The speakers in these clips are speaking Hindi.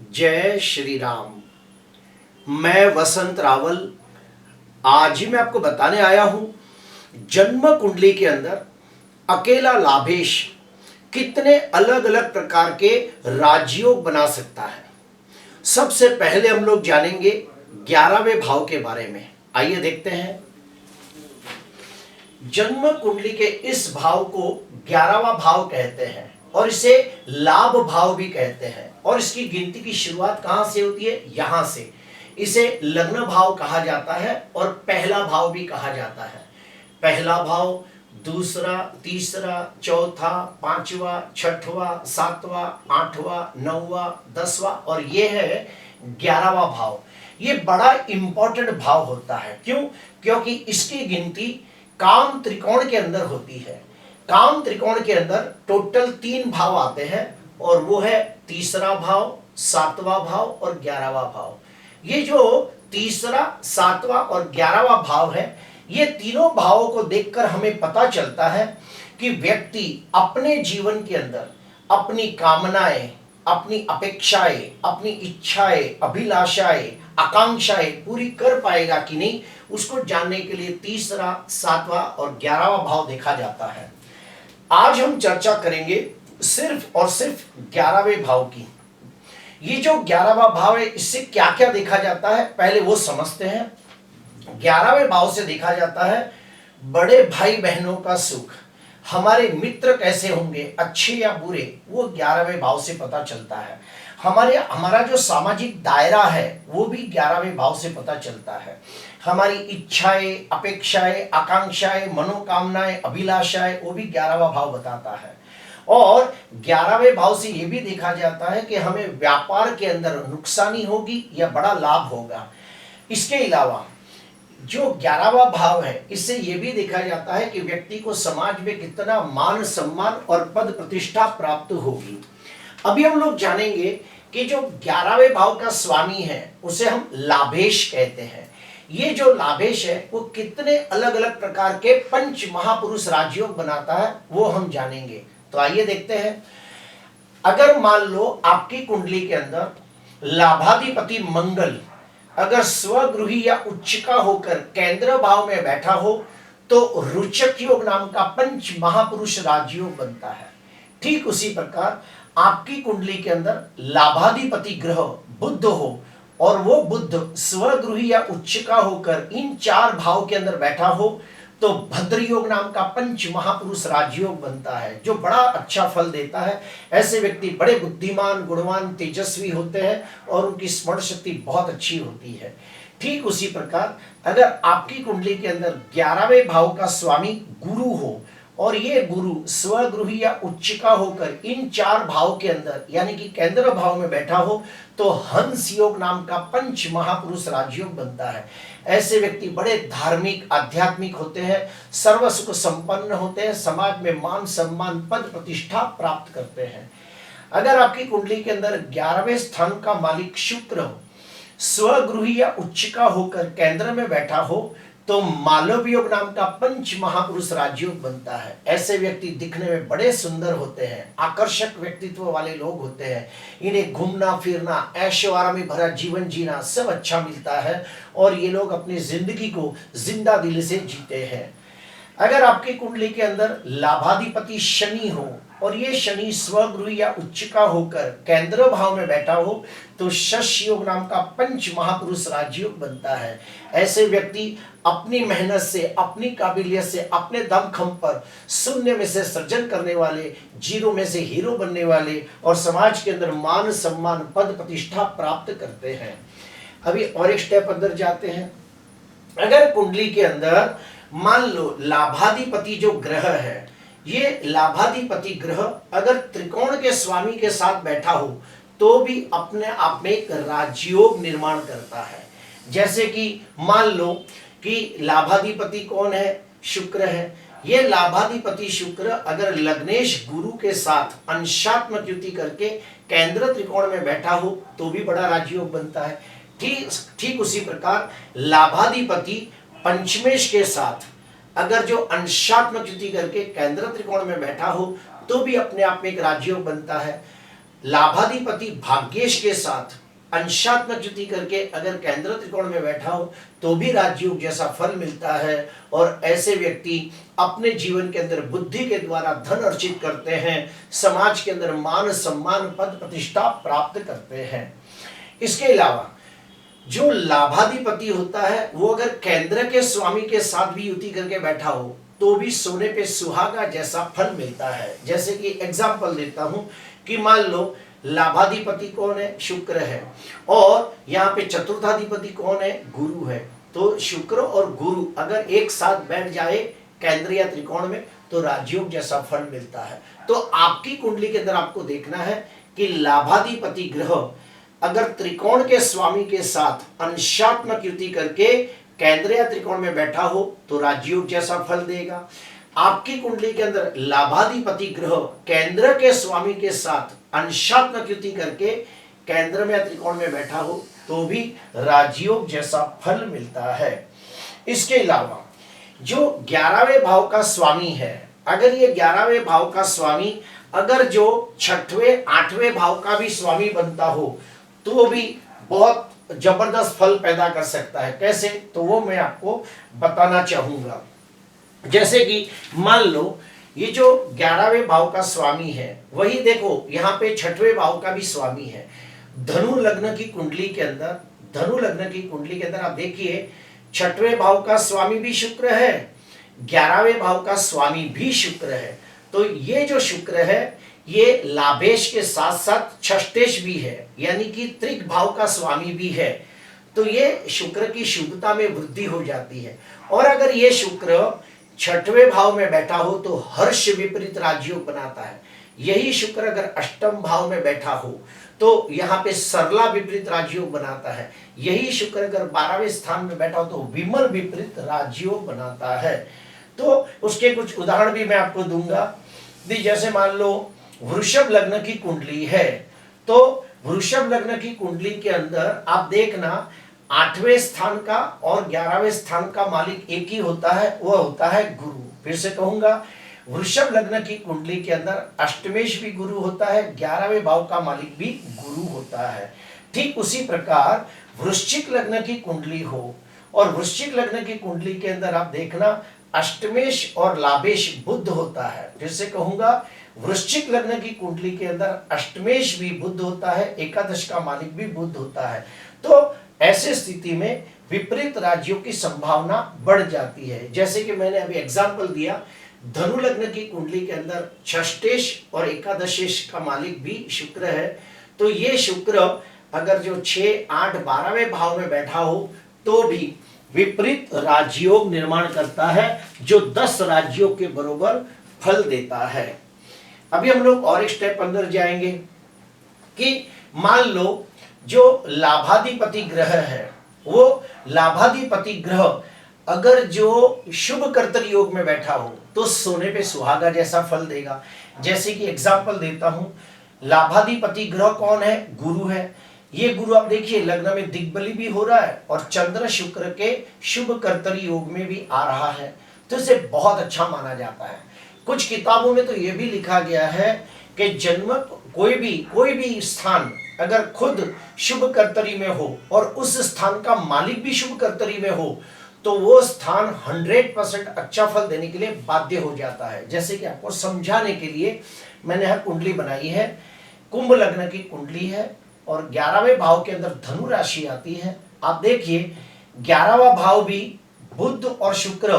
जय श्री राम। मैं वसंत रावल। आज ही मैं आपको बताने आया हूं जन्म कुंडली के अंदर अकेला लाभेश कितने अलग अलग प्रकार के राजयोग बना सकता है। सबसे पहले हम लोग जानेंगे 11वें भाव के बारे में। आइए देखते हैं। जन्म कुंडली के इस भाव को 11वां भाव कहते हैं और इसे लाभ भाव भी कहते हैं। और इसकी गिनती की शुरुआत कहां से होती है? यहां से। इसे लग्न भाव कहा जाता है और पहला भाव भी कहा जाता है। पहला भाव, दूसरा, तीसरा, चौथा, पांचवा, छठवां, सातवां, आठवां, नौवां, 10वां और ये है 11वां भाव। ये बड़ा इंपॉर्टेंट भाव होता है। क्यों? क्योंकि इसकी गिनती काम त्रिकोण के अंदर होती है। काम त्रिकोण के अंदर टोटल 3 भाव आते हैं और वो है तीसरा भाव, 7वां भाव और 11वां भाव। ये जो तीसरा, 7वां और 11वां भाव है, ये तीनों भावों को देखकर हमें पता चलता है कि व्यक्ति अपने जीवन के अंदर अपनी कामनाएं, अपनी अपेक्षाएं, अपनी इच्छाएं, अभिलाषाएं, आकांक्षाएं पूरी कर पाएगा कि नहीं, उसको जानने के लिए तीसरा, 7वां और 11वां भाव देखा जाता है। आज हम चर्चा करेंगे सिर्फ और सिर्फ 11वें भाव की। ये जो 11वां भाव है, इससे क्या क्या देखा जाता है पहले वो समझते हैं। 11वें भाव से देखा जाता है बड़े भाई बहनों का सुख, हमारे मित्र कैसे होंगे, अच्छे या बुरे, वो 11वें भाव से पता चलता है। हमारा जो सामाजिक दायरा है वो भी 11वें भाव से पता चलता है। हमारी इच्छाएं, अपेक्षाएं, आकांक्षाएं, मनोकामनाएं, अभिलाषाएं, वो भी 11वां भाव बताता है। और 11वें भाव से ये भी देखा जाता है कि हमें व्यापार के अंदर नुकसानी होगी या बड़ा लाभ होगा। इसके अलावा जो 11वां भाव है, इससे यह भी देखा जाता है कि व्यक्ति को समाज में कितना मान सम्मान और पद प्रतिष्ठा प्राप्त होगी। अभी हम लोग जानेंगे कि जो 11वें भाव का स्वामी है उसे हम लाभेश कहते हैं। ये जो लाभेश है वो कितने अलग अलग प्रकार के पंच महापुरुष राजयोग बनाता है वो हम जानेंगे। तो आइए देखते हैं। अगर मान लो आपकी कुंडली के अंदर लाभाधिपति मंगल अगर स्वगृही या उच्चिका होकर केंद्र भाव में बैठा हो तो रुचक योग नाम का पंच महापुरुष राजयोग बनता है। ठीक उसी प्रकार आपकी कुंडली के अंदर लाभाधिपति ग्रह बुध हो और वो बुध स्वगृही या उच्चिका होकर इन 4 भाव के अंदर बैठा हो तो भद्र योग नाम का पंच महापुरुष राजयोग बनता है, जो बड़ा अच्छा फल देता है। ऐसे व्यक्ति बड़े बुद्धिमान, गुणवान, तेजस्वी होते हैं और उनकी स्मरण शक्ति बहुत अच्छी होती है। ठीक उसी प्रकार अगर आपकी कुंडली के अंदर 11वें भाव का स्वामी गुरु हो और ये गुरु स्वगृही या उच्चिका होकर इन 4 भाव के अंदर यानी कि केंद्र भाव में बैठा हो तो हंस योग नाम का पंच महापुरुष राजयोग बनता है। ऐसे व्यक्ति बड़े धार्मिक, आध्यात्मिक होते हैं, सर्व सुख संपन्न होते हैं, समाज में मान सम्मान, पद प्रतिष्ठा प्राप्त करते हैं। अगर आपकी कुंडली के अंदर 11वें स्थान का मालिक शुक्र हो, स्वगृही या उच्चिका होकर केंद्र में बैठा हो तो मालव योग नाम का पंच महापुरुष राजयोग बनता है। ऐसे व्यक्ति दिखने में बड़े सुंदर होते हैं, आकर्षक व्यक्तित्व वाले लोग होते हैं। इन्हें घूमना फिरना, ऐशो आरामी भरा जीवन जीना सब अच्छा मिलता है और ये लोग अपनी जिंदगी को जिंदा दिल से जीते हैं। अगर आपकी कुंडली के अंदर लाभाधिपति शनि हो और ये शनि स्वगृही या उच्चिका होकर केंद्र भाव में बैठा हो तो शश योग नाम का पंच महापुरुष राजयोग बनता है। ऐसे व्यक्ति अपनी मेहनत से, अपनी काबिलियत से, अपने दमखम पर शून्य में से सृजन करने वाले, जीरो में से हीरो बनने वाले और समाज के अंदर मान सम्मान, पद प्रतिष्ठा प्राप्त करते हैं। अभी और एक स्टेप अंदर जाते हैं। अगर कुंडली के अंदर मान लो लाभाधिपति जो ग्रह है, ये लाभाधिपति ग्रह अगर त्रिकोण के स्वामी के साथ बैठा हो तो भी अपने आप में एक राजयोग निर्माण करता है। जैसे कि मान लो कि लाभाधिपति कौन है? शुक्र है। ये लाभाधिपति शुक्र अगर लग्नेश गुरु के साथ अंशात्मक युति करके केंद्र त्रिकोण में बैठा हो तो भी बड़ा राजयोग बनता है। ठीक उसी प्रकार लाभाधिपति पंचमेश के साथ अगर जो अंशात्मक युति करके केंद्र त्रिकोण में बैठा हो तो भी अपने आप में एक राजयोग बनता है। लाभाधिपति भाग्येश के साथ अंशात्मक युति करके अगर केंद्र त्रिकोण में बैठा हो तो भी राजयोग जैसा फल मिलता है। और ऐसे व्यक्ति अपने जीवन के अंदर बुद्धि के द्वारा धन अर्जित करते हैं, समाज के अंदर मान सम्मान पद प्रतिष्ठा प्राप्त करते हैं। इसके अलावा जो लाभाधिपति होता है वो अगर केंद्र के स्वामी के साथ भी युति करके बैठा हो तो भी सोने पे सुहागा जैसा फल मिलता है। जैसे कि एग्जाम्पल देता हूं कि मान लो लाभाधिपति कौन है, शुक्र है, और यहाँ पे चतुर्थाधिपति कौन है, गुरु है। तो शुक्र और गुरु अगर एक साथ बैठ जाए केंद्र या त्रिकोण में तो राजयोग जैसा फल मिलता है। तो आपकी कुंडली के अंदर आपको देखना है कि लाभाधिपति ग्रह अगर त्रिकोण के स्वामी के साथ अंशात्मक युति करके केंद्र या त्रिकोण में बैठा हो तो राजयोग जैसा फल देगा। आपकी कुंडली के अंदर लाभाधिपति ग्रह केंद्र के स्वामी के साथ अंशात्मक युति करके केंद्र में या त्रिकोण में बैठा हो तो भी राजयोग जैसा फल मिलता है। इसके अलावा जो 11वें भाव का स्वामी है, अगर ये 11वें भाव का स्वामी अगर जो 6वें 8वें भाव का भी स्वामी बनता हो तो भी बहुत जबरदस्त फल पैदा कर सकता है। कैसे, तो वो मैं आपको बताना चाहूंगा। जैसे कि मान लो ये जो 11वें भाव का स्वामी है वही देखो यहाँ पे 6वें भाव का भी स्वामी है। धनु लग्न की कुंडली के अंदर, धनु लग्न की कुंडली के अंदर आप देखिए 6वें भाव का स्वामी भी शुक्र है, 11वें भाव का स्वामी भी शुक्र है। तो ये जो शुक्र है ये लाभेश के साथ साथ षष्ठेश भी है, यानी कि त्रिक भाव का स्वामी भी है। तो ये शुक्र की शुभता में वृद्धि हो जाती है। और अगर ये शुक्र 6वें भाव में बैठा हो तो हर्ष विपरीत राजयोग बनाता है। यही शुक्र अगर अष्टम भाव में बैठा हो तो यहाँ पे सरला विपरीत राजयोग बनाता है। यही शुक्र अगर 12वें स्थान में बैठा हो तो विमल विपरीत राजयोग बनाता है। तो उसके कुछ उदाहरण भी मैं आपको दूंगा। जैसे मान लो वृषभ लग्न की कुंडली है तो वृषभ लग्न की कुंडली के अंदर आप देखना 8वें स्थान का और 11वें स्थान का मालिक एक ही होता है, वह होता है गुरु। फिर से कहूंगा, वृषभ लग्न की कुंडली के अंदर अष्टमेश भी गुरु होता है, 11वें भाव का मालिक भी गुरु होता है। ठीक उसी प्रकार वृश्चिक लग्न की कुंडली हो और वृश्चिक लग्न की कुंडली के अंदर आप देखना अष्टमेश और लाभेश बुध होता है। फिर से कहूंगा, वृश्चिक लग्न की कुंडली के अंदर अष्टमेश भी बुध होता है, एकादश का मालिक भी बुध होता है। तो ऐसे स्थिति में विपरीत राज्यों की संभावना बढ़ जाती है। जैसे कि मैंने अभी एग्जाम्पल दिया, धनु लग्न की कुंडली के अंदर षष्ठेश और एकादशेश का मालिक भी शुक्र है। तो ये शुक्र अगर जो 6, 8, 12वें भाव में बैठा हो तो भी विपरीत राजयोग निर्माण करता है जो 10 राज्यों के बराबर फल देता है। अभी हम लोग और एक स्टेप अंदर जाएंगे कि मान लो जो लाभाधिपति ग्रह है वो लाभाधिपति ग्रह अगर जो शुभ कर्तरी योग में बैठा हो तो सोने पे सुहागा जैसा फल देगा। जैसे कि एग्जाम्पल देता हूं, लाभाधिपति ग्रह कौन है, गुरु है। ये गुरु आप देखिए लग्न में दिग्बली भी हो रहा है और चंद्र शुक्र के शुभ कर्तरी योग में भी आ रहा है, तो इसे बहुत अच्छा माना जाता है। कुछ किताबों में तो यह भी लिखा गया है कि जन्म कोई भी स्थान अगर खुद शुभ कर्तरी में हो और उस स्थान का मालिक भी शुभ कर्तरी में हो तो वो स्थान 100% अच्छा फल देने के लिए बाध्य हो जाता है। जैसे कि आपको समझाने के लिए मैंने यह कुंडली बनाई है। कुंभ लग्न की कुंडली है और 11वें भाव के अंदर धनु राशि आती है। आप देखिए 11वां भाव भी बुध और शुक्र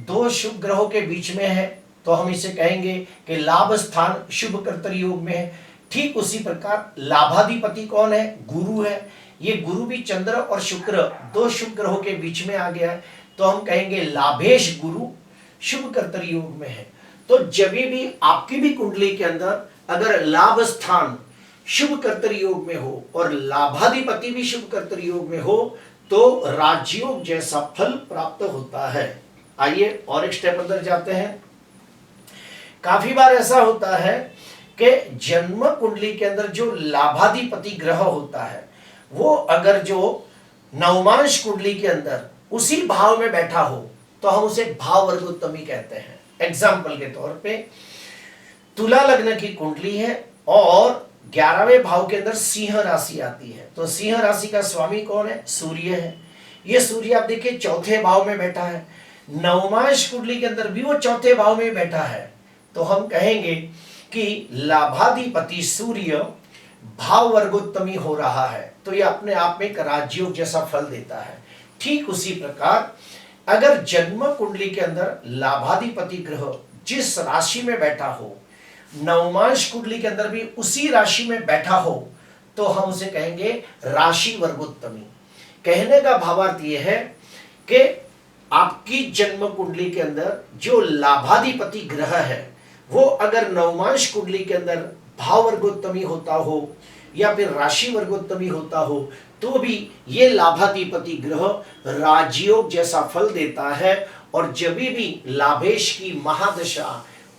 दो शुभ ग्रहों के बीच में है, तो हम इसे कहेंगे कि लाभ स्थान शुभ कर्तरी योग में है। ठीक उसी प्रकार लाभाधिपति कौन है, गुरु है। ये गुरु भी चंद्र और शुक्र दो शुभ ग्रहों के बीच में आ गया है, तो हम कहेंगे लाभेश गुरु शुभ कर्तरी योग में है। तो जब भी आपकी भी कुंडली के अंदर अगर लाभ स्थान शुभ कर्तरी योग में हो और लाभाधिपति भी शुभ कर्तरी योग में हो तो राजयोग जैसा फल प्राप्त होता है। आइए और एक स्टेप अंदर जाते हैं। काफी बार ऐसा होता है कि जन्म कुंडली के अंदर जो लाभाधिपति ग्रह होता है वो अगर जो नवमांश कुंडली के अंदर उसी भाव में बैठा हो तो हम उसे भाव वर्गोत्तमी कहते हैं। एग्जाम्पल के तौर पे तुला लग्न की कुंडली है और 11वें भाव के अंदर सिंह राशि आती है। तो सिंह राशि का स्वामी कौन है? सूर्य है। ये सूर्य आप देखिए चौथे भाव में बैठा है। नवमांश कुंडली के अंदर भी वो चौथे भाव में बैठा है। तो हम कहेंगे कि लाभाधिपति सूर्य भाव वर्गोत्तमी हो रहा है, तो ये अपने आप में एक राजयोग जैसा फल देता है। ठीक उसी प्रकार अगर जन्म कुंडली के अंदर लाभाधिपति ग्रह जिस राशि में बैठा हो, नवमांश कुंडली के अंदर भी उसी राशि में बैठा हो, तो हम उसे कहेंगे राशि वर्गोत्तमी। कहने का भावार्थ यह है कि आपकी जन्म कुंडली के अंदर जो लाभाधिपति ग्रह है वो अगर नवमांश कुंडली के अंदर भाव वर्गोत्तमी होता हो या फिर राशि वर्गोत्तमी होता हो, तो भी ये लाभाधिपति ग्रह राजयोग जैसा फल देता है। और जब भी लाभेश की महादशा,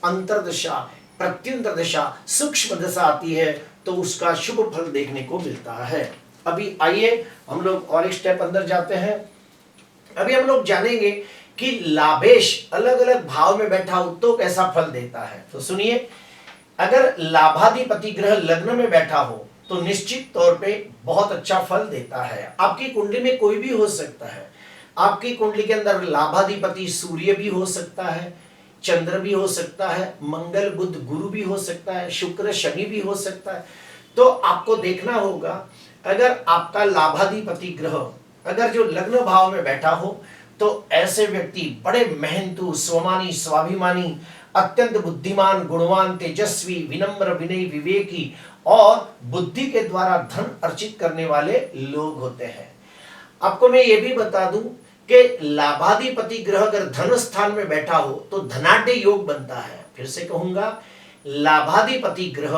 अंतरदशा, प्रत्युंतर दशा, सूक्ष्म दशा आती है तो उसका शुभ फल देखने को मिलता है। अभी आइए हम लोग और एक स्टेप अंदर जाते हैं। अभी हम लोग जानेंगे कि लाभेश अलग अलग भाव में बैठा हो तो कैसा फल देता है। तो सुनिए, अगर लाभाधिपति ग्रह लग्न में बैठा हो तो निश्चित तौर पे बहुत अच्छा फल देता है। आपकी कुंडली में कोई भी हो सकता है। आपकी कुंडली के अंदर लाभाधिपति सूर्य भी हो सकता है, चंद्र भी हो सकता है, मंगल बुध गुरु भी हो सकता है, शुक्र शनि भी हो सकता है। तो आपको देखना होगा, अगर आपका लाभाधिपति ग्रह अगर जो लग्न भाव में बैठा हो तो ऐसे व्यक्ति बड़े मेहनतु, स्वमानी, स्वाभिमानी, अत्यंत बुद्धिमान, गुणवान, तेजस्वी, विनम्र, विनयी, विवेकी और बुद्धि के द्वारा धन अर्जित करने वाले लोग होते हैं। आपको मैं ये भी बता दूं कि लाभाधिपति ग्रह अगर धन स्थान में बैठा हो तो धनाढ्य योग बनता है। फिर से कहूंगा, लाभाधिपति ग्रह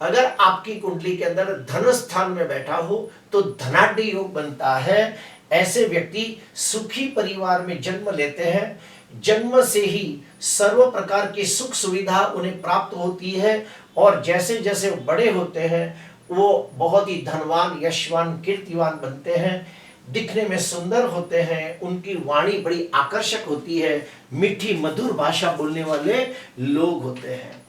अगर आपकी कुंडली के अंदर धन स्थान में बैठा हो तो धनाढ्य योग बनता है। ऐसे व्यक्ति सुखी परिवार में जन्म लेते हैं। जन्म से ही सर्व प्रकार की सुख सुविधा उन्हें प्राप्त होती है और जैसे जैसे बड़े होते हैं वो बहुत ही धनवान, यशवान, कीर्तिवान बनते हैं, दिखने में सुंदर होते हैं, उनकी वाणी बड़ी आकर्षक होती है, मीठी मधुर भाषा बोलने वाले लोग होते हैं।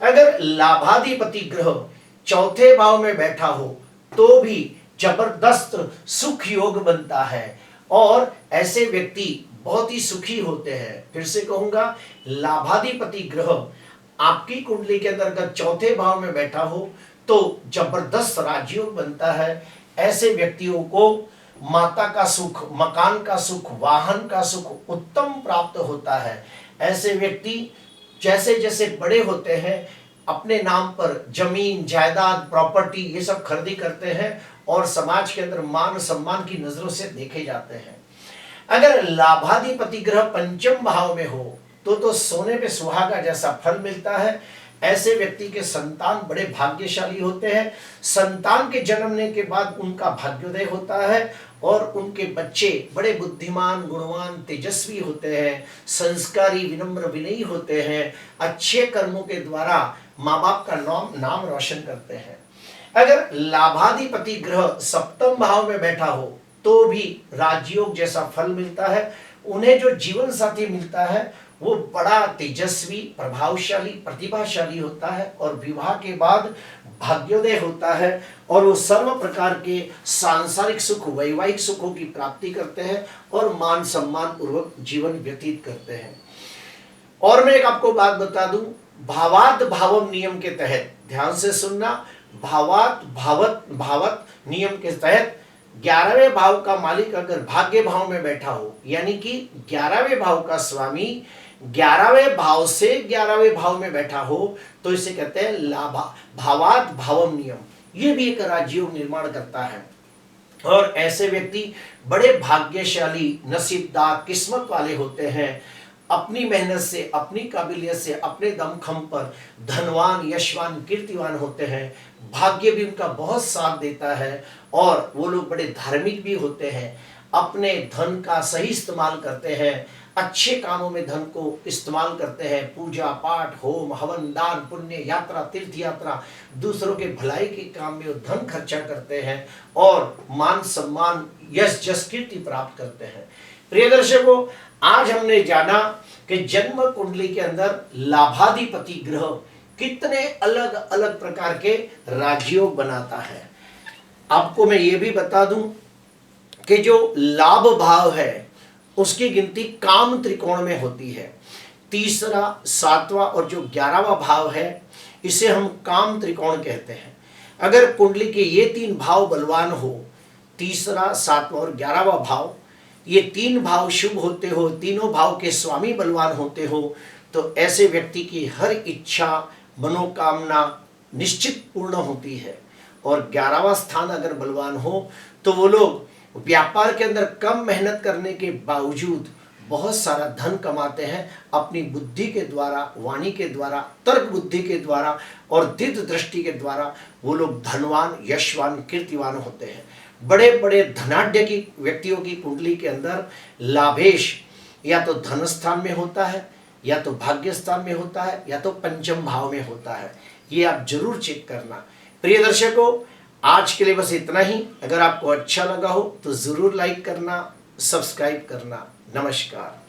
अगर लाभाधिपति ग्रह चौथे भाव में बैठा हो तो भी जबरदस्त सुख योग बनता है और ऐसे व्यक्ति बहुत ही सुखी होते हैं। फिर से कहूंगा, लाभाधिपति ग्रह आपकी कुंडली के अंतर्गत चौथे भाव में बैठा हो तो जबरदस्त राजयोग बनता है। ऐसे व्यक्तियों को माता का सुख, मकान का सुख, वाहन का सुख उत्तम प्राप्त होता है। ऐसे व्यक्ति जैसे जैसे बड़े होते हैं अपने नाम पर जमीन, जायदाद, प्रॉपर्टी ये सब खरीदी करते हैं और समाज के अंदर मान सम्मान की नजरों से देखे जाते हैं। अगर लाभाधिपति ग्रह पंचम भाव में हो तो सोने पे सुहागा जैसा फल मिलता है। ऐसे व्यक्ति के संतान बड़े भाग्यशाली होते हैं। संतान के जन्मने के बाद उनका भाग्योदय होता है और उनके बच्चे बड़े बुद्धिमान, गुणवान, तेजस्वी होते हैं, संस्कारी, विनम्र, विनयी होते हैं, अच्छे कर्मों के द्वारा माँ बाप का नाम रोशन करते हैं। अगर लाभाधिपति ग्रह सप्तम भाव में बैठा हो तो भी राजयोग जैसा फल मिलता है। उन्हें जो जीवन साथी मिलता है वो बड़ा तेजस्वी, प्रभावशाली, प्रतिभाशाली होता है और विवाह के बाद भाग्योदय होता है और वो सर्व प्रकार के सांसारिक सुख, वैवाहिक सुखों की प्राप्ति करते हैं और मान सम्मान पूर्वक जीवन व्यतीत करते हैं। और मैं एक आपको बात बता दूं, भावात भावम नियम के तहत, ध्यान से सुनना, भावात भावत नियम के तहत 11वें भाव का मालिक अगर भाग्य भाव में बैठा हो, यानी कि 11वें भाव का स्वामी 11वें भाव से 11वें भाव में बैठा हो तो इसे कहते हैं भावात भावम नियम। ये भी एक राजयोग निर्माण करता है और ऐसे व्यक्ति बड़े भाग्यशाली, नसीबदार, किस्मत वाले होते हैं। अपनी मेहनत से, अपनी काबिलियत से, अपने दमखम पर धनवान, यशवान, कीर्तिवान होते हैं। भाग्य भी उनका बहुत साथ देता है और वो लोग बड़े धार्मिक भी होते हैं। अपने धन का सही इस्तेमाल करते हैं, अच्छे कामों में धन को इस्तेमाल करते हैं। पूजा पाठ, होम हवन, दान पुण्य, यात्रा, तीर्थ यात्रा, दूसरों के भलाई के काम में वो धन खर्चा करते हैं और मान सम्मान, यश जस, कीर्ति प्राप्त करते हैं। प्रिय दर्शकों, आज हमने जाना कि जन्म कुंडली के अंदर लाभाधिपति ग्रह कितने अलग अलग प्रकार के राजयोग बनाता है। आपको मैं ये भी बता दूं कि जो लाभ भाव है उसकी गिनती काम त्रिकोण में होती है। तीसरा, सातवां और जो 11वां भाव है इसे हम काम त्रिकोण कहते हैं। अगर कुंडली के ये 3 भाव बलवान हो, तीसरा, सातवां और 11वां भाव, ये 3 भाव शुभ होते हो, तीनों भाव के स्वामी बलवान होते हो, तो ऐसे व्यक्ति की हर इच्छा मनोकामना निश्चित पूर्ण होती है। और 11वां स्थान अगर बलवान हो तो वो लोग व्यापार के अंदर कम मेहनत करने के बावजूद बहुत सारा धन कमाते हैं अपनी बुद्धि के द्वारा, वाणी के द्वारा, तर्क बुद्धि के द्वारा और दिव्य दृष्टि के द्वारा। वो लोग धनवान, यशवान, कीर्तिवान होते हैं। बड़े बड़े धनाढ्य की व्यक्तियों की कुंडली के अंदर लाभेश या तो धन स्थान में होता है, या तो भाग्य स्थान में होता है, या तो पंचम भाव में होता है। ये आप जरूर चेक करना। प्रिय दर्शकों, आज के लिए बस इतना ही। अगर आपको अच्छा लगा हो तो जरूर लाइक करना, सब्सक्राइब करना। नमस्कार।